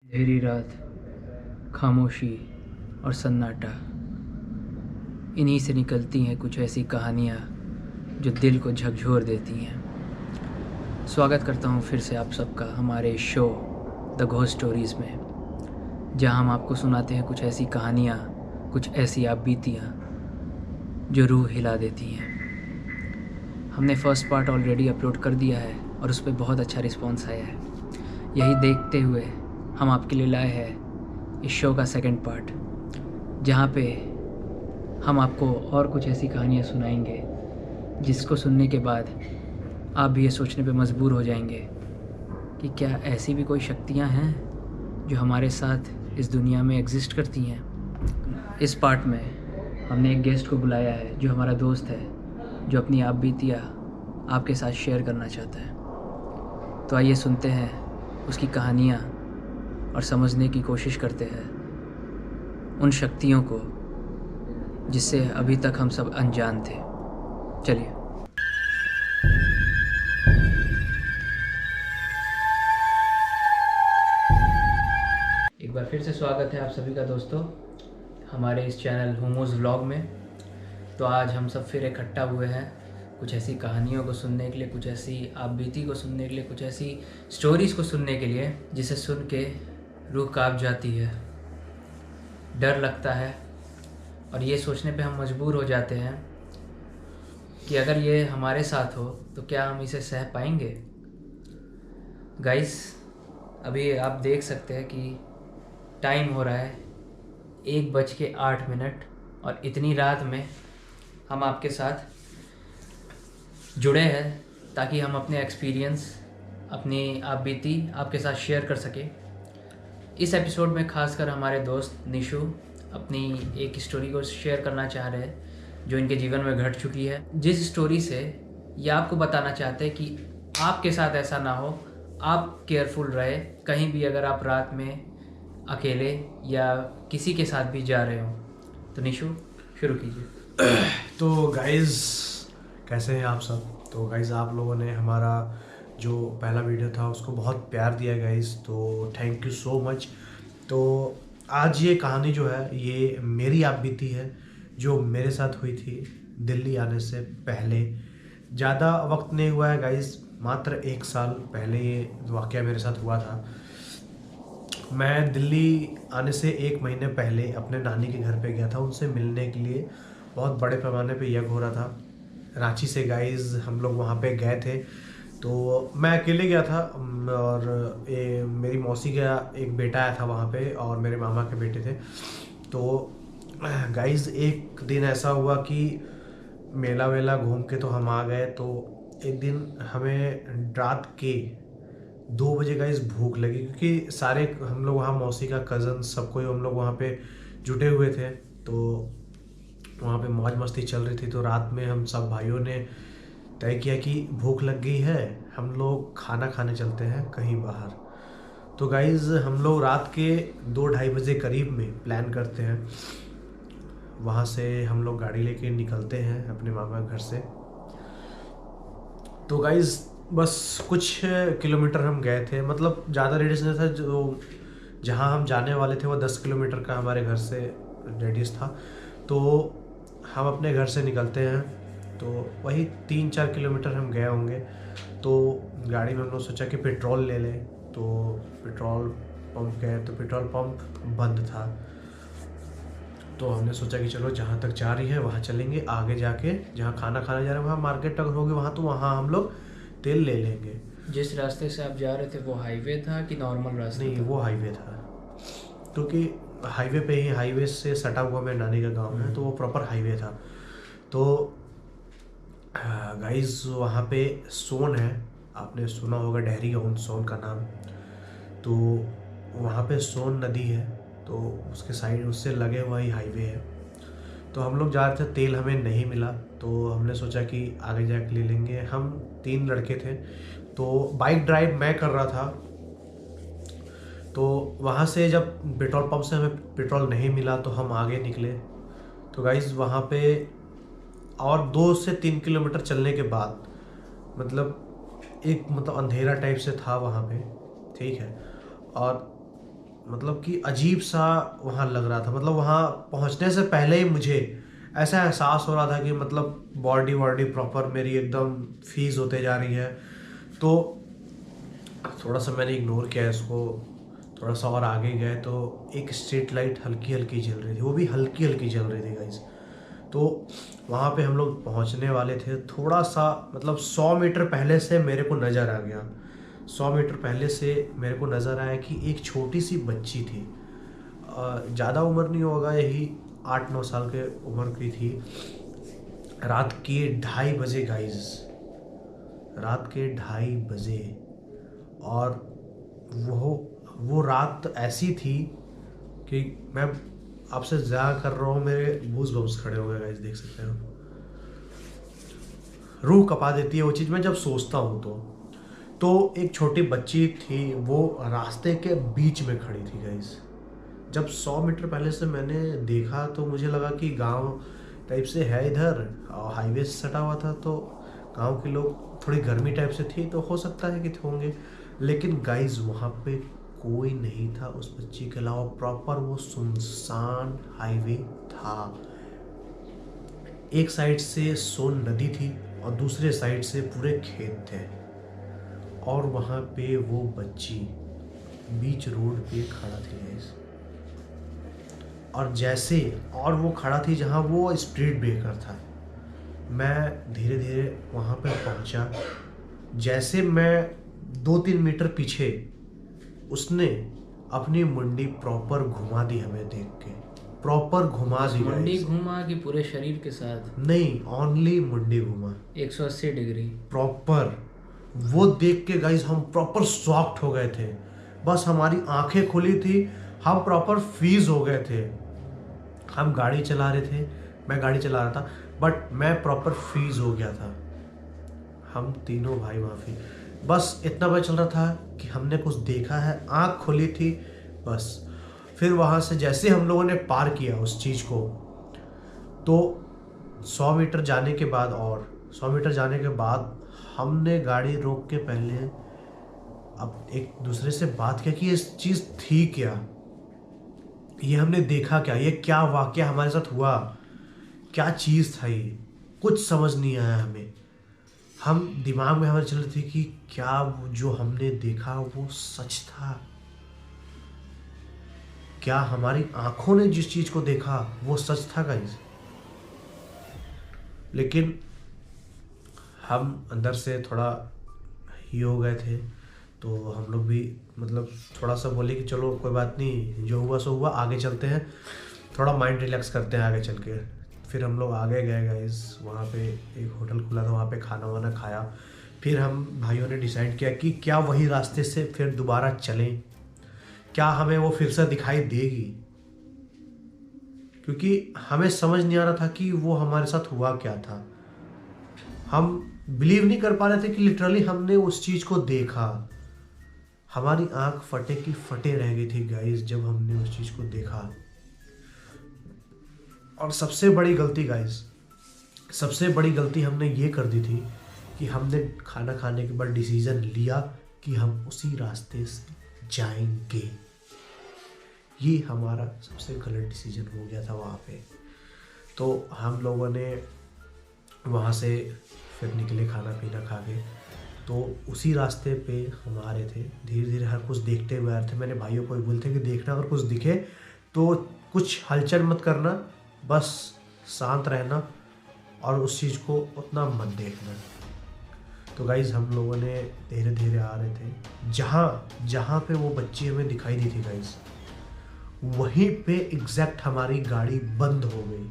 अंधेरी रात, खामोशी और सन्नाटा, इन्हीं से निकलती हैं कुछ ऐसी कहानियाँ जो दिल को झकझोर देती हैं। स्वागत करता हूँ फिर से आप सबका हमारे शो द घोस्ट स्टोरीज़ में, जहाँ हम आपको सुनाते हैं कुछ ऐसी कहानियाँ, कुछ ऐसी आप बीतियाँ जो रूह हिला देती हैं। हमने फर्स्ट पार्ट ऑलरेडी अपलोड कर दिया है और उस पर बहुत अच्छा रिस्पॉन्स आया है। यही देखते हुए हम आपके लिए लाए हैं इस शो का सेकंड पार्ट, जहाँ पे हम आपको और कुछ ऐसी कहानियाँ सुनाएंगे जिसको सुनने के बाद आप भी ये सोचने पे मजबूर हो जाएंगे कि क्या ऐसी भी कोई शक्तियाँ हैं जो हमारे साथ इस दुनिया में एग्जिस्ट करती हैं। इस पार्ट में हमने एक गेस्ट को बुलाया है जो हमारा दोस्त है, जो अपनी आप बीतियाँ आपके साथ शेयर करना चाहता है। तो आइए सुनते हैं उसकी कहानियाँ और समझने की कोशिश करते हैं उन शक्तियों को जिससे अभी तक हम सब अनजान थे। चलिए। एक बार फिर से स्वागत है आप सभी का दोस्तों हमारे इस चैनल हुमूस व्लॉग में। तो आज हम सब फिर इकट्ठा हुए हैं कुछ ऐसी कहानियों को सुनने के लिए, कुछ ऐसी आप बीती को सुनने के लिए, कुछ ऐसी स्टोरीज़ को सुनने के लिए जिसे सुन के रूह कांप जाती है, डर लगता है और ये सोचने पे हम मजबूर हो जाते हैं कि अगर ये हमारे साथ हो तो क्या हम इसे सह पाएंगे। गाइस, अभी आप देख सकते हैं कि टाइम हो रहा है 1:08 और इतनी रात में हम आपके साथ जुड़े हैं ताकि हम अपने एक्सपीरियंस, अपनी आप बीती आपके साथ शेयर कर सकें। इस एपिसोड में खासकर हमारे दोस्त निशु अपनी एक स्टोरी को शेयर करना चाह रहे हैं जो इनके जीवन में घट चुकी है, जिस स्टोरी से ये आपको बताना चाहते हैं कि आपके साथ ऐसा ना हो, आप केयरफुल रहे कहीं भी अगर आप रात में अकेले या किसी के साथ भी जा रहे हो। तो निशु शुरू कीजिए। तो गाइज़ कैसे हैं आप सब। तो गाइज़ आप लोगों ने हमारा जो पहला वीडियो था उसको बहुत प्यार दिया गाइज़, तो थैंक यू सो मच। तो आज ये कहानी जो है ये मेरी आप बीती है जो मेरे साथ हुई थी दिल्ली आने से पहले। ज़्यादा वक्त नहीं हुआ है गाइज़, मात्र 1 साल पहले ये वाक़या मेरे साथ हुआ था। मैं दिल्ली आने से 1 महीने पहले अपने नानी के घर पे गया था उनसे मिलने के लिए। बहुत बड़े पैमाने पे यज्ञ हो रहा था रांची से गाइज़, हम लोग वहाँ पे गए थे। तो मैं अकेले गया था और मेरी मौसी का एक बेटा आया था वहाँ पे और मेरे मामा के बेटे थे। तो गाइज़ एक दिन ऐसा हुआ कि मेला वेला घूम के तो हम आ गए। तो एक दिन हमें रात के 2 बजे गाइज़ भूख लगी, क्योंकि सारे हम लोग वहाँ मौसी का कज़न सब कोई हम लोग वहाँ पे जुटे हुए थे। तो वहाँ पे मौज मस्ती चल रही थी। तो रात में हम सब भाइयों ने तय किया कि भूख लग गई है, हम लोग खाना खाने चलते हैं कहीं बाहर। तो गाइज़ हम लोग रात के 2-2:30 बजे करीब में प्लान करते हैं। वहाँ से हम लोग गाड़ी लेके निकलते हैं अपने मामा के घर से। तो गाइज़ बस कुछ किलोमीटर हम गए थे, मतलब ज़्यादा रेडियस नहीं था। जो जहाँ हम जाने वाले थे वो 10 किलोमीटर का हमारे घर से रेडियस था। तो हम अपने घर से निकलते हैं तो वही 3-4 किलोमीटर हम गए होंगे। तो गाड़ी में हम लोग सोचा कि पेट्रोल ले लें। तो पेट्रोल पंप गए तो पेट्रोल पंप बंद था। तो हमने सोचा कि चलो जहाँ तक जा रही है वहाँ चलेंगे, आगे जाके जहाँ खाना खाने जा रहे हैं वहाँ मार्केट अगर होगी वहाँ, तो वहाँ हम लोग तेल ले लेंगे। जिस रास्ते से आप जा रहे थे वो हाईवे था कि नॉर्मल रास्ता? नहीं, वो हाईवे था, क्योंकि हाईवे पे ही, हाईवे से सटा हुआ मेरे नानी का गाँव है तो वो प्रॉपर हाईवे था। तो गाइज़ वहाँ पे सोन है, आपने सुना होगा डेहरी ऑन सोन का नाम। तो वहाँ पे सोन नदी है, तो उसके साइड उससे लगे हुआ ही हाईवे है। तो हम लोग जा रहे थे, तेल हमें नहीं मिला तो हमने सोचा कि आगे जाके ले लेंगे। हम 3 लड़के थे, तो बाइक ड्राइव मैं कर रहा था। तो वहाँ से जब पेट्रोल पंप से हमें पेट्रोल नहीं मिला तो हम आगे निकले। तो गाइज़ वहाँ पे और 2 से 3 किलोमीटर चलने के बाद मतलब एक अंधेरा टाइप से था वहाँ पे, ठीक है। और मतलब कि अजीब सा वहाँ लग रहा था। मतलब वहाँ पहुँचने से पहले ही मुझे ऐसा एहसास हो रहा था कि मतलब बॉडी वॉडी प्रॉपर मेरी एकदम फीज होते जा रही है। तो थोड़ा सा मैंने इग्नोर किया इसको, थोड़ा सा और आगे गए तो एक स्ट्रीट लाइट हल्की हल्की जल रही थी, वो भी हल्की हल्की जल रही थी गाइस। तो वहाँ पे हम लोग पहुँचने वाले थे, थोड़ा सा मतलब 100 मीटर पहले से मेरे को नज़र आ गया, 100 मीटर पहले से मेरे को नज़र आया कि एक छोटी सी बच्ची थी, ज़्यादा उम्र नहीं होगा, यही 8-9 साल के उम्र की थी। रात के 2:30 बजे गाइस, रात के 2:30 बजे। और वो रात ऐसी थी कि मैं आपसे ज़्यादा कर रहा हूँ, मेरे गूज़ बम्स खड़े हो गए गाइस, देख सकते हो, रूह कपा देती है वो चीज़ मैं जब सोचता हूँ। तो एक छोटी बच्ची थी, वो रास्ते के बीच में खड़ी थी गाइस। जब 100 मीटर पहले से मैंने देखा तो मुझे लगा कि गांव टाइप से है इधर, और हाईवे से सटा हुआ था, तो गांव के लोग थोड़ी गर्मी टाइप से थी, तो हो सकता है कि होंगे। लेकिन गाइस वहाँ पे कोई नहीं था उस बच्ची के अलावा, प्रॉपर वो सुनसान हाईवे था। एक साइड से सोन नदी थी और दूसरे साइड से पूरे खेत थे, और वहाँ पे वो बच्ची बीच रोड पे खड़ा थी गाइस। और जैसे और वो खड़ा थी जहाँ वो स्पीड ब्रेकर था, मैं धीरे धीरे वहाँ पे पहुँचा। जैसे मैं 2-3 मीटर पीछे, उसने अपनी मुंडी प्रॉपर घुमा दी हमें देख के, प्रॉपर घुमा दी। मुंडी घुमा कि पूरे शरीर के साथ? नहीं, ओनली मुंडी घुमा, 180 डिग्री प्रॉपर। वो देख के गाइस हम प्रॉपर शॉक्ड हो गए थे, बस हमारी आंखें खुली थी, हम प्रॉपर फ्रीज हो गए थे। हम गाड़ी चला रहे थे, मैं गाड़ी चला रहा था, बट मैं प्रॉपर फ्रीज हो गया था। हम तीनों भाई माफी, बस इतना पता चल रहा था कि हमने कुछ देखा है, आंख खुली थी बस। फिर वहाँ से जैसे हम लोगों ने पार किया उस चीज़ को, तो 100 मीटर जाने के बाद, और 100 मीटर जाने के बाद हमने गाड़ी रोक के पहले अब एक दूसरे से बात किया कि ये चीज़ थी क्या, ये हमने देखा क्या, ये क्या वाकया हमारे साथ हुआ, क्या चीज़ था ये, कुछ समझ नहीं आया हमें। हम दिमाग में हमारे चल रहे थे कि क्या जो हमने देखा वो सच था, क्या हमारी आंखों ने जिस चीज़ को देखा वो सच था गाइस। लेकिन हम अंदर से थोड़ा ही हो गए थे, तो हम लोग भी मतलब थोड़ा सा बोले कि चलो कोई बात नहीं, जो हुआ सो हुआ, आगे चलते हैं, थोड़ा माइंड रिलैक्स करते हैं आगे चल के। फिर हम लोग आगे गए गाइस, वहाँ पे एक होटल खुला था, वहाँ पे खाना वाना खाया। फिर हम भाइयों ने डिसाइड किया कि क्या वही रास्ते से फिर दोबारा चलें, क्या हमें वो फिर से दिखाई देगी, क्योंकि हमें समझ नहीं आ रहा था कि वो हमारे साथ हुआ क्या था। हम बिलीव नहीं कर पा रहे थे कि लिटरली हमने उस चीज़ को देखा। हमारी आंख फटे की फटे रह गई थी गाइस जब हमने उस चीज़ को देखा। और सबसे बड़ी गलती गाइस, सबसे बड़ी गलती हमने ये कर दी थी कि हमने खाना खाने के बाद डिसीजन लिया कि हम उसी रास्ते से जाएंगे। ये हमारा सबसे गलत डिसीजन हो गया था वहाँ पे। तो हम लोगों ने वहाँ से फिर निकले खाना पीना खा के, तो उसी रास्ते पे हम आ रहे थे, धीरे धीरे हर कुछ देखते हुए आ रहे थे। मैंने भाइयों को बोलते कि देखना अगर कुछ दिखे तो कुछ हलचल मत करना, बस शांत रहना और उस चीज़ को उतना मत देखना। तो गाइज़ हम लोगों ने धीरे धीरे आ रहे थे, जहाँ पे वो बच्ची हमें दिखाई दी थी गाइज़, वहीं पे एग्जैक्ट हमारी गाड़ी बंद हो गई।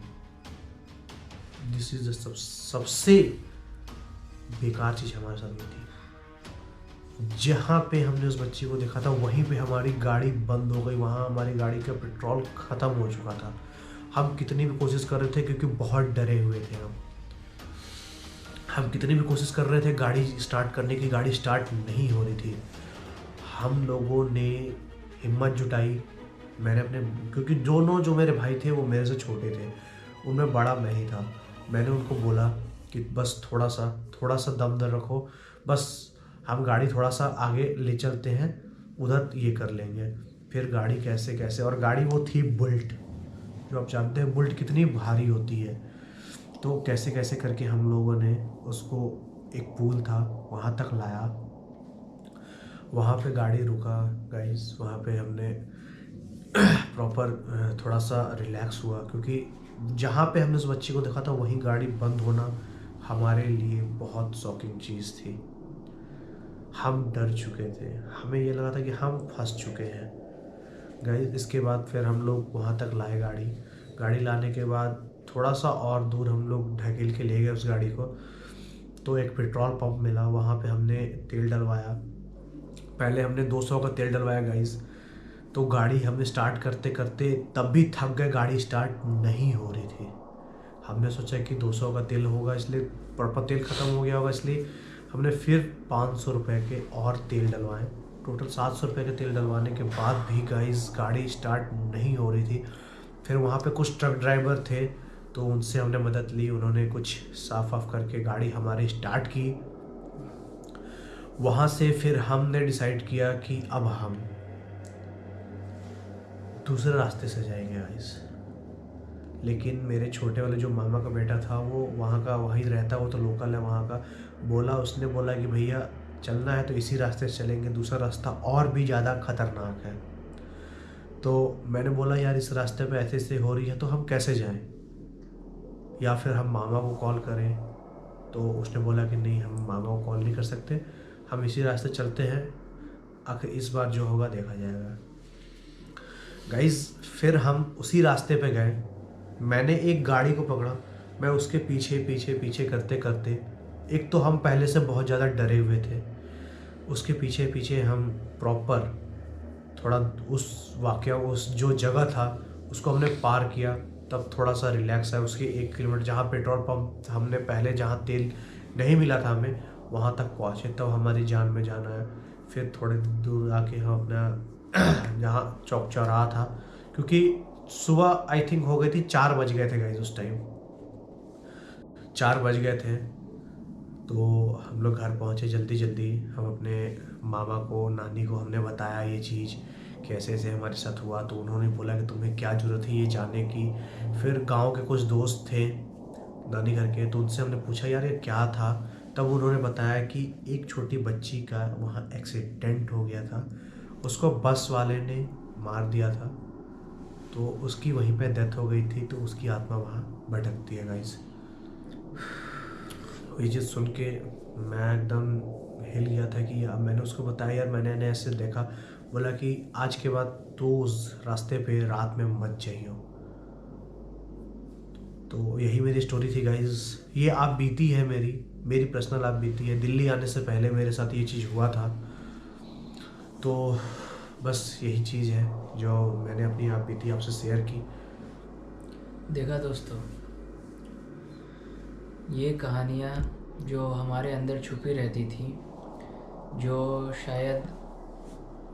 दिस इज सबसे बेकार चीज़ हमारे साथ हुई थी। जहाँ पे हमने उस बच्ची को देखा था वहीं पे हमारी गाड़ी बंद हो गई, वहाँ हमारी गाड़ी का पेट्रोल ख़त्म हो चुका था। हम कितनी भी कोशिश कर रहे थे, क्योंकि बहुत डरे हुए थे हम कितनी भी कोशिश कर रहे थे गाड़ी स्टार्ट करने की, गाड़ी स्टार्ट नहीं हो रही थी। हम लोगों ने हिम्मत जुटाई, मैंने अपने, क्योंकि जो मेरे भाई थे वो मेरे से छोटे थे, उनमें बड़ा मैं ही था। मैंने उनको बोला कि बस थोड़ा सा दम दर रखो, बस हम गाड़ी थोड़ा सा आगे ले चलते हैं, उधर ये कर लेंगे। फिर गाड़ी कैसे कैसे, और गाड़ी वो थी बुल्ट, जो आप जानते हैं बुल्ट कितनी भारी होती है। तो कैसे कैसे करके हम लोगों ने उसको, एक पुल था वहाँ तक लाया। वहाँ पे गाड़ी रुका गाइस, वहाँ पे हमने प्रॉपर थोड़ा सा रिलैक्स हुआ, क्योंकि जहाँ पे हमने उस बच्चे को देखा था वहीं गाड़ी बंद होना हमारे लिए बहुत शॉकिंग चीज़ थी। हम डर चुके थे, हमें ये लगा था कि हम फंस चुके हैं गाइस। इसके बाद फिर हम लोग वहाँ तक लाए गाड़ी लाने के बाद थोड़ा सा और दूर हम लोग ढकेल के ले गए उस गाड़ी को। तो एक पेट्रोल पंप मिला, वहाँ पे हमने तेल डलवाया। पहले हमने 200 का तेल डलवाया गाइस। तो गाड़ी हमने स्टार्ट करते करते तब भी थक गए, गाड़ी स्टार्ट नहीं हो रही थी। हमने सोचा कि 200 का तेल होगा, इसलिए प्रॉपर तेल ख़त्म हो गया होगा, इसलिए हमने फिर 500 रुपये के और तेल डलवाए। टोटल 700 रुपये के तेल डलवाने के बाद भी गाइस गाड़ी स्टार्ट नहीं हो रही थी। फिर वहाँ पे कुछ ट्रक ड्राइवर थे, तो उनसे हमने मदद ली, उन्होंने कुछ साफ वाफ करके गाड़ी हमारी स्टार्ट की। वहाँ से फिर हमने डिसाइड किया कि अब हम दूसरे रास्ते से जाएंगे गाइस। लेकिन मेरे छोटे वाले जो मामा का बेटा था वो वहाँ का वहीं रहता, वो तो लोकल है वहाँ का, उसने बोला कि भैया चलना है तो इसी रास्ते से चलेंगे, दूसरा रास्ता और भी ज़्यादा ख़तरनाक है। तो मैंने बोला यार इस रास्ते पे ऐसे ऐसे हो रही है तो हम कैसे जाएं, या फिर हम मामा को कॉल करें। तो उसने बोला कि नहीं, हम मामा को कॉल नहीं कर सकते, हम इसी रास्ते चलते हैं, आखिर इस बार जो होगा देखा जाएगा। गाइस फिर हम उसी रास्ते पे गए। मैंने एक गाड़ी को पकड़ा, मैं उसके पीछे पीछे पीछे करते करते, एक तो हम पहले से बहुत ज़्यादा डरे हुए थे, उसके पीछे पीछे हम प्रॉपर थोड़ा उस वाक़या, उस जो जगह था उसको हमने पार किया। तब थोड़ा सा रिलैक्स है। उसके 1 किलोमीटर जहाँ पेट्रोल पंप हमने पहले जहाँ तेल नहीं मिला था हमें, वहाँ तक पहुँचे, तब हमारी जान में जान आया। फिर थोड़े दूर आके हम अपना जहाँ चौक चौराहा था, क्योंकि सुबह आई थिंक हो गई थी 4 बज गए थे गाइस, उस टाइम 4 बज गए थे। तो हम लोग घर पहुँचे जल्दी जल्दी। हम अपने मामा को, नानी को हमने बताया ये चीज़ कि ऐसे ऐसे हमारे साथ हुआ। तो उन्होंने बोला कि तुम्हें क्या ज़रूरत है ये जानने की। फिर गांव के कुछ दोस्त थे नानी घर के, तो उनसे हमने पूछा यार ये क्या था। तब उन्होंने बताया कि एक छोटी बच्ची का वहाँ एक्सीडेंट हो गया था, उसको बस वाले ने मार दिया था, तो उसकी वहीं पे डेथ हो गई थी, तो उसकी आत्मा वहाँ भटकती है गाइस। ये चीज़ सुन के मैं एकदम हिल गया था कि अब मैंने उसको बताया यार मैंने ऐसे देखा। बोला कि आज के बाद तो उस रास्ते पे रात में मत जाइयो। तो यही मेरी स्टोरी थी गाइस। ये आप बीती है मेरी पर्सनल आप बीती है। दिल्ली आने से पहले मेरे साथ ये चीज़ हुआ था। तो बस यही चीज़ है जो मैंने अपनी आप बीती आपसे शेयर की। देखा दोस्तों, ये कहानियाँ जो हमारे अंदर छुपी रहती थी, जो शायद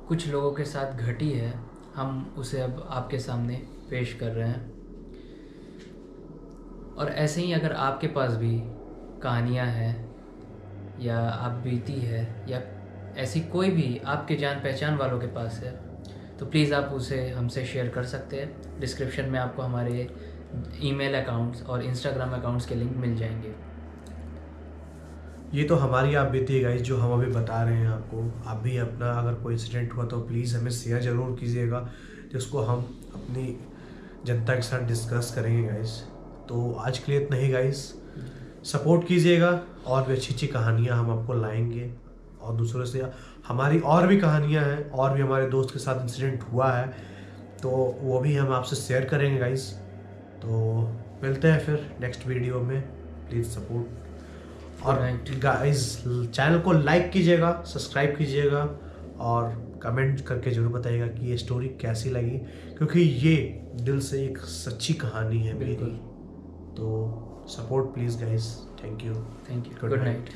कुछ लोगों के साथ घटी है, हम उसे अब आपके सामने पेश कर रहे हैं। और ऐसे ही अगर आपके पास भी कहानियाँ हैं या आप बीती है या ऐसी कोई भी आपके जान पहचान वालों के पास है, तो प्लीज़ आप उसे हमसे शेयर कर सकते हैं। डिस्क्रिप्शन में आपको हमारे ईमेल अकाउंट्स और इंस्टाग्राम अकाउंट्स के लिंक मिल जाएंगे। ये तो हमारी आप बीती है गाइस जो हम अभी बता रहे हैं आपको। आप भी अपना अगर कोई इंसिडेंट हुआ तो प्लीज़ हमें शेयर ज़रूर कीजिएगा, जिसको हम अपनी जनता के साथ डिस्कस करेंगे गाइस। तो आज के लिए इतना ही गाइस, सपोर्ट कीजिएगा, और भी अच्छी अच्छी कहानियाँ हम आपको लाएंगे। और दूसरों से हमारी और भी कहानियाँ हैं, और भी हमारे दोस्त के साथ इंसिडेंट हुआ है, तो वो भी हम आपसे शेयर करेंगे गाइस। तो मिलते हैं फिर नेक्स्ट वीडियो में। प्लीज़ सपोर्ट, और गाइस चैनल को लाइक कीजिएगा, सब्सक्राइब कीजिएगा, और कमेंट करके ज़रूर बताइएगा कि ये स्टोरी कैसी लगी, क्योंकि ये दिल से एक सच्ची कहानी है मेरी। तो support please guys. Thank you. Good night.